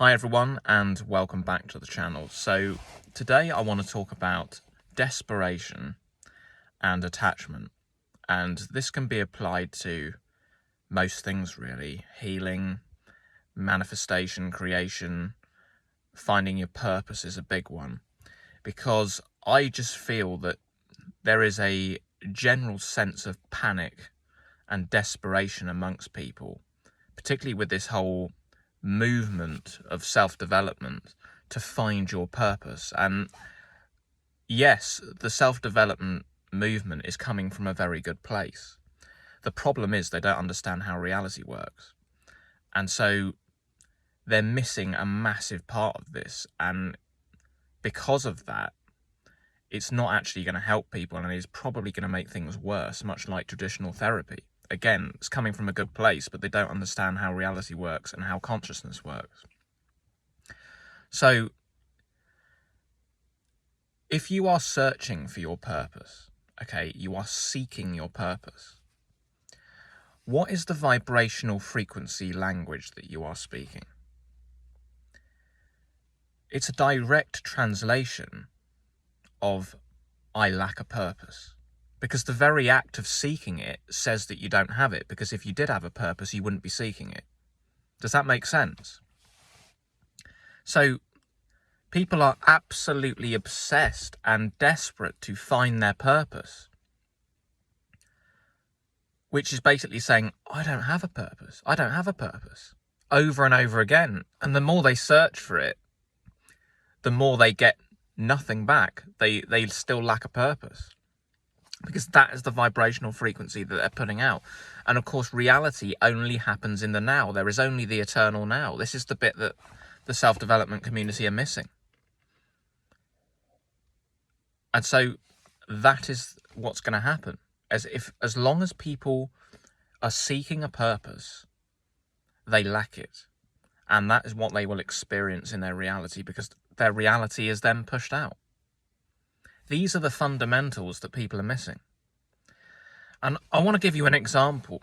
Hi everyone and welcome back to the channel. So today I want to talk about desperation and attachment, and this can be applied to most things really. Healing, manifestation, creation, finding your purpose is a big one, because I just feel that there is a general sense of panic and desperation amongst people, particularly with this whole movement of self-development to find your purpose. And yes, the self-development movement is coming from a very good place. The problem is they don't understand how reality works, and so they're missing a massive part of this, and because of that it's not actually going to help people, and it's probably going to make things worse, much like traditional therapy. Again, it's coming from a good place, but they don't understand how reality works and how consciousness works. So, if you are searching for your purpose, okay, you are seeking your purpose, what is the vibrational frequency language that you are speaking? It's a direct translation of I lack a purpose. Because the very act of seeking it says that you don't have it, because if you did have a purpose, you wouldn't be seeking it. Does that make sense? So, people are absolutely obsessed and desperate to find their purpose, which is basically saying, I don't have a purpose, I don't have a purpose, over and over again. And the more they search for it, the more they get nothing back. They still lack a purpose, because that is the vibrational frequency that they're putting out. And of course, reality only happens in the now. There is only the eternal now. This is the bit that the self-development community are missing. And so that is what's going to happen. As long as people are seeking a purpose, they lack it. And that is what they will experience in their reality, because their reality is then pushed out. These are the fundamentals that people are missing. And I want to give you an example,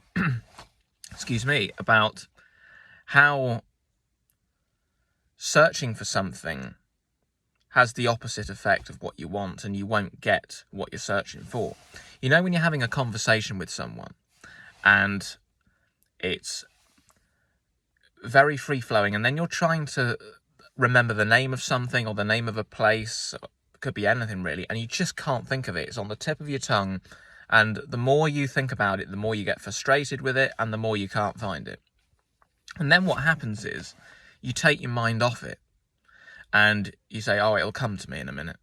about how searching for something has the opposite effect of what you want, and you won't get what you're searching for. You know, when you're having a conversation with someone and it's very free-flowing, and then you're trying to remember the name of something or the name of a place, could be anything really, and you just can't think of it. It's on the tip of your tongue, and the more you think about it, the more you get frustrated with it, and the more you can't find it. And then what happens is you take your mind off it and you say, oh, it'll come to me in a minute,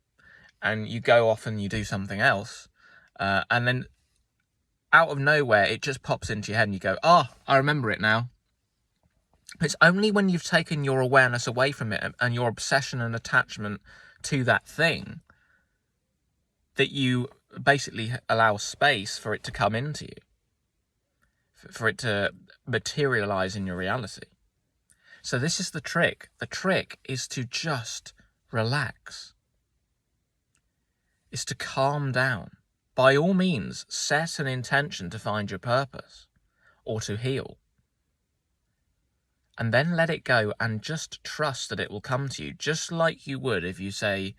and you go off and you do something else, and then out of nowhere it just pops into your head and you go, oh, I remember it now. It's only when you've taken your awareness away from it and your obsession and attachment to that thing that you basically allow space for it to come into you, for it to materialize in your reality. So this is the trick. The trick is to just relax. It's to calm down. By all means, set an intention to find your purpose or to heal. And then let it go and just trust that it will come to you, just like you would if you say,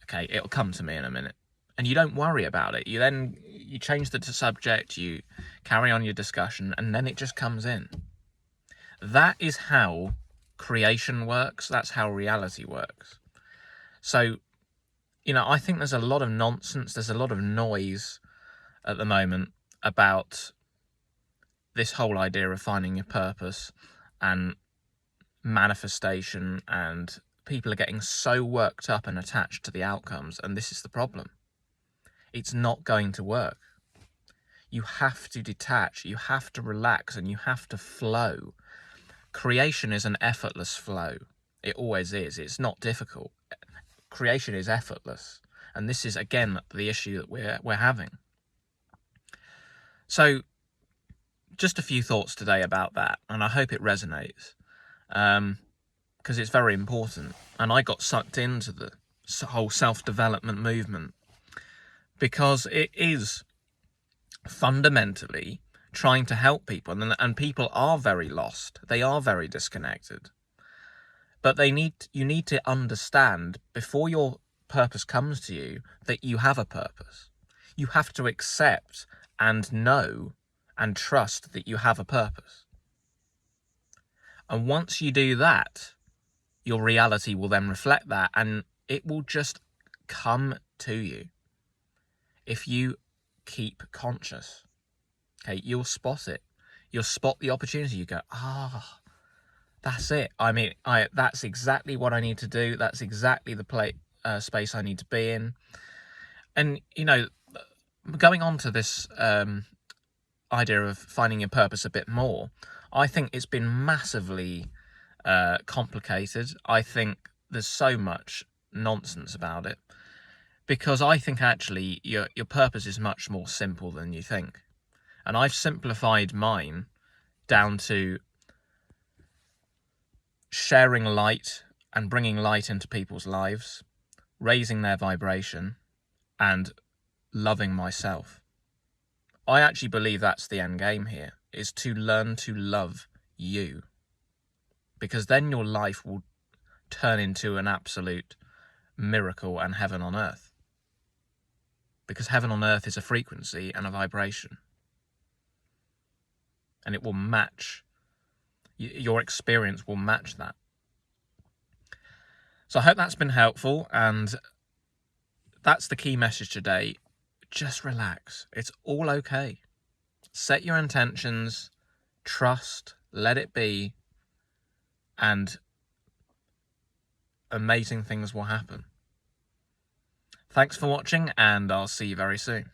okay, it'll come to me in a minute. And you don't worry about it. You change the subject, you carry on your discussion, and then it just comes in. That is how creation works. That's how reality works. So, I think there's a lot of nonsense, there's a lot of noise at the moment about this whole idea of finding your purpose and manifestation, and people are getting so worked up and attached to the outcomes, and this is the problem. It's not going to work. You have to detach, you have to relax, and you have to flow. Creation is an effortless flow. It always is. It's not difficult. Creation is effortless. And this is, again, the issue that we're having. So, just a few thoughts today about that, and I hope it resonates, because it's very important. And I got sucked into the whole self-development movement because it is fundamentally trying to help people, and people are very lost. They are very disconnected. But you need to understand before your purpose comes to you that you have a purpose. You have to accept and know and trust that you have a purpose. And once you do that, your reality will then reflect that, and it will just come to you. If you keep conscious, okay, you'll spot it. You'll spot the opportunity. You go, that's it. I mean, that's exactly what I need to do. That's exactly the space I need to be in. And, you know, going on to this idea of finding your purpose a bit more, I think it's been massively complicated. I think there's so much nonsense about it, because I think actually your purpose is much more simple than you think. And I've simplified mine down to sharing light and bringing light into people's lives, raising their vibration, and loving myself. I actually believe that's the end game here, is to learn to love you. Because then your life will turn into an absolute miracle and heaven on earth. Because heaven on earth is a frequency and a vibration. And it will match, your experience will match that. So I hope that's been helpful, and that's the key message today. Just relax. It's all okay. Set your intentions, trust, let it be, and amazing things will happen. Thanks for watching, and I'll see you very soon.